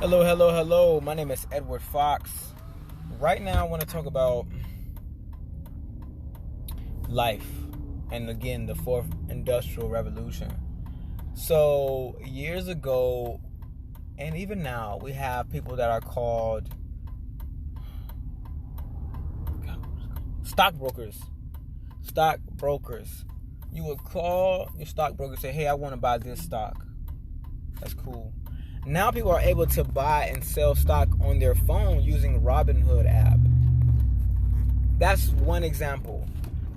Hello, hello, hello. My name is Edward Fox. Right now, I want to talk about life and again, the fourth industrial revolution. So, years ago, and even now, we have people that are called stockbrokers. Stockbrokers. You would call your stockbroker and say, hey, I want to buy this stock. That's cool. Now people are able to buy and sell stock on their phone using Robinhood app. That's one example.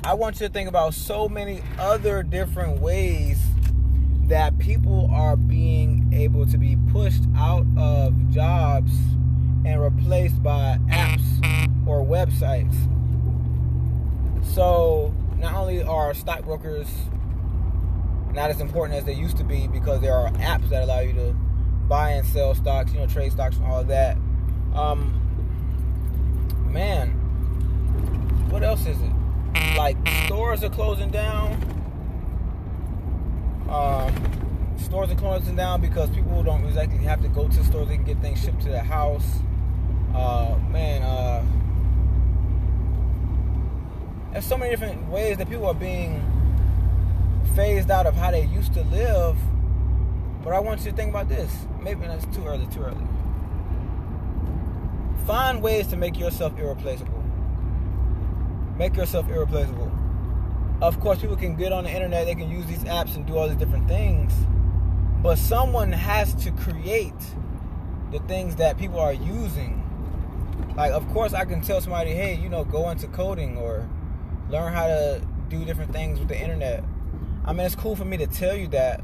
I want you to think about so many other different ways that people are being able to be pushed out of jobs and replaced by apps or websites. So not only are stockbrokers not as important as they used to be because there are apps that allow you to buy and sell stocks, trade stocks and all of that. Man, what else is it? Like, stores are closing down. Stores are closing down because people don't exactly have to go to the store. They can get things shipped to their house. There's so many different ways that people are being phased out of how they used to live. But I want you to think about this. Maybe that's too early. Find ways to make yourself irreplaceable. Make yourself irreplaceable. Of course, people can get on the internet. They can use these apps and do all these different things. But someone has to create the things that people are using. Like, of course, I can tell somebody, hey, go into coding or learn how to do different things with the internet. I mean, it's cool for me to tell you that.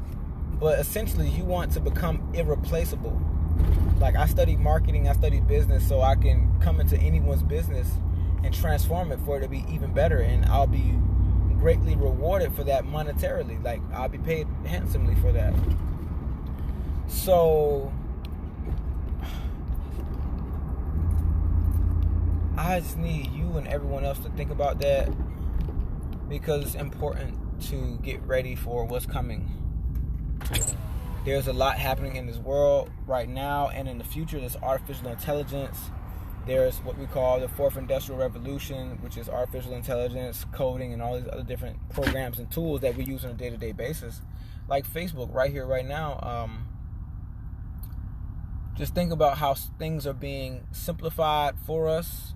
But essentially, you want to become irreplaceable. Like, I studied marketing, I studied business, so I can come into anyone's business and transform it for it to be even better. And I'll be greatly rewarded for that monetarily. Like, I'll be paid handsomely for that. So, I just need you and everyone else to think about that, because it's important to get ready for what's coming. There's a lot happening in this world right now and in the future. There's artificial intelligence. There's what we call the fourth industrial revolution, which is artificial intelligence, coding, and all these other different programs and tools that we use on a day-to-day basis. Like Facebook right here, right now. Just think about how things are being simplified for us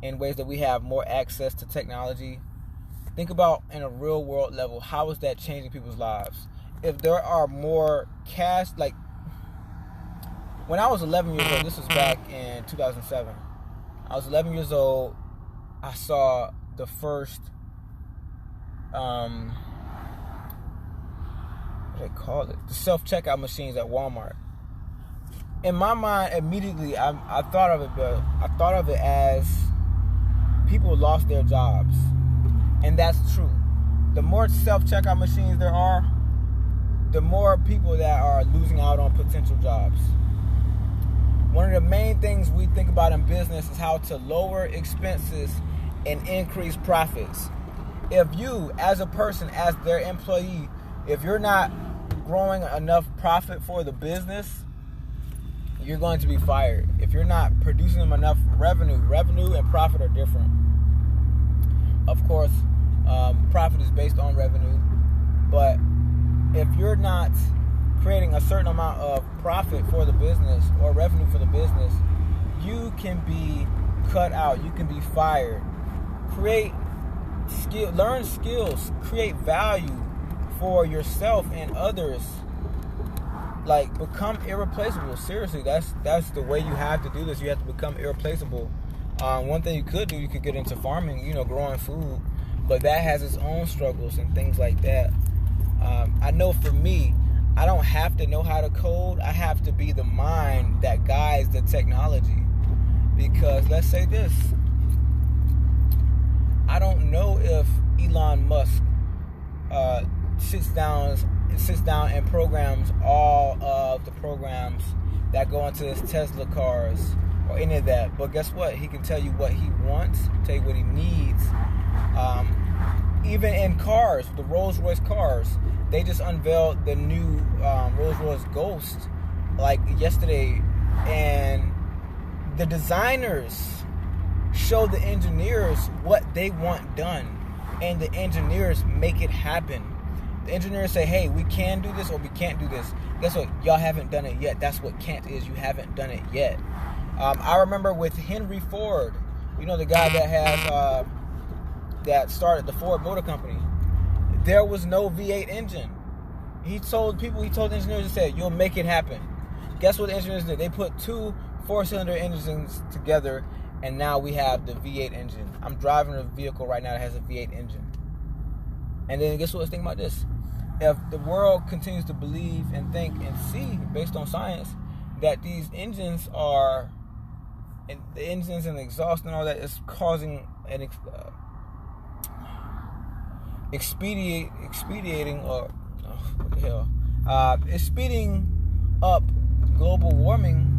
in ways that we have more access to technology. Think about, in a real world level, how is that changing people's lives? If there are more cash, like when I was 11 years old, this was back in 2007. I was 11 years old. I saw the first, what do they call it? The self-checkout machines at Walmart. In my mind, immediately, I thought of it as people lost their jobs, and that's true. The more self-checkout machines there are, the more people that are losing out on potential jobs. One of the main things we think about in business is how to lower expenses and increase profits. If you, as a person, as their employee, if you're not growing enough profit for the business, you're going to be fired. If you're not producing them enough revenue and profit are different. Of course, profit is based on revenue, but if you're not creating a certain amount of profit for the business or revenue for the business, you can be cut out. You can be fired. Learn skills, create value for yourself and others. Like, become irreplaceable. Seriously, that's the way you have to do this. You have to become irreplaceable. One thing you could do, you could get into farming, growing food, but that has its own struggles and things like that. I know for me, I don't have to know how to code. I have to be the mind that guides the technology. Because let's say this, I don't know if Elon Musk sits down and programs all of the programs that go into his Tesla cars or any of that. But guess what? He can tell you what he wants, tell you what he needs. Even in cars, the Rolls-Royce cars, they just unveiled the new Rolls-Royce Ghost like yesterday And the designers show the engineers what they want done, and the engineers make it happen. The engineers say, hey, we can do this or we can't do this. Guess what? Y'all haven't done it yet. That's what can't is. You haven't done it yet. I remember with Henry Ford, you know, the guy that has that started the Ford Motor Company. There was no V8 engine. He told engineers, he said, you'll make it happen. Guess what the engineers did? They put 2 4-cylinder engines together, and now we have the V8 engine. I'm driving a vehicle right now that has a V8 engine. And then guess what? Let's think about this. If the world continues to believe and think and see, based on science, that these engines are, and the engines and the exhaust and all that is causing an expediting or what the hell? It's speeding up global warming.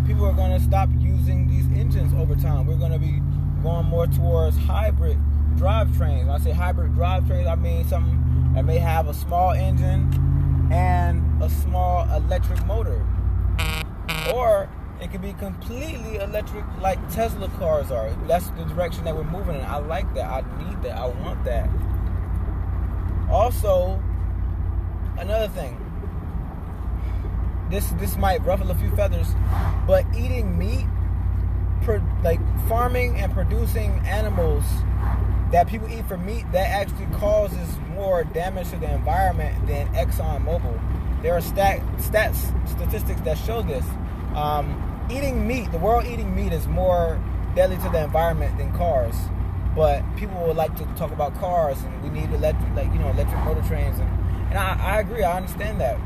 People are going to stop using these engines over time. We're going to be going more towards hybrid drivetrains. When I say hybrid drivetrains, I mean something that may have a small engine and a small electric motor. Or it could be completely electric like Tesla cars are. That's the direction that we're moving in. I like that. I need that. I want that. Also, another thing. This might ruffle a few feathers, but eating meat, like farming and producing animals that people eat for meat, that actually causes more damage to the environment than ExxonMobil. There are statistics that show this. Eating meat, the world eating meat is more deadly to the environment than cars. But people would like to talk about cars, and we need electric motor trains, and I agree. I understand that.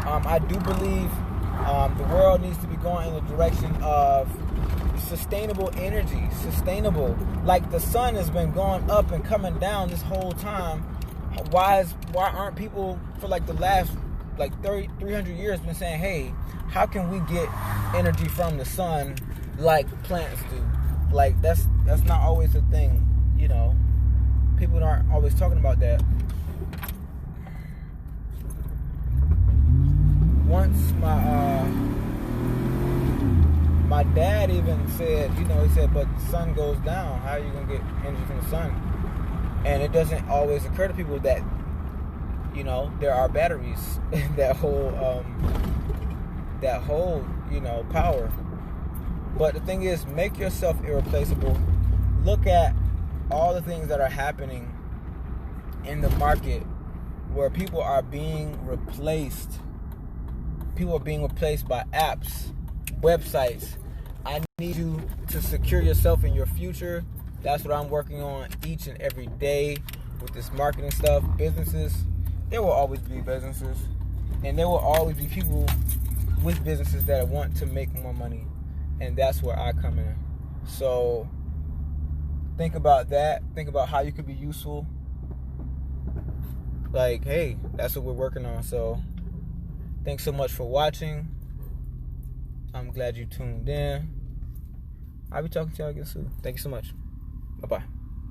I do believe the world needs to be going in the direction of sustainable energy. Sustainable. Like the sun has been going up and coming down this whole time. Why aren't people for like the last 300 years been saying, hey, how can we get energy from the sun like plants do? Like that's not always a thing, you know. People aren't always talking about that. Once my dad even said, he said, but the sun goes down. How are you gonna get energy from the sun? And it doesn't always occur to people that, there are batteries that hold power. But the thing is, make yourself irreplaceable. Look at all the things that are happening in the market where people are being replaced. People are being replaced by apps, websites. I need you to secure yourself in your future. That's what I'm working on each and every day with this marketing stuff. Businesses, there will always be businesses. And there will always be people with businesses that want to make more money. And that's where I come in. So think about that. Think about how you could be useful. Like, hey, that's what we're working on. So thanks so much for watching. I'm glad you tuned in. I'll be talking to y'all again soon. Thank you so much. Bye-bye.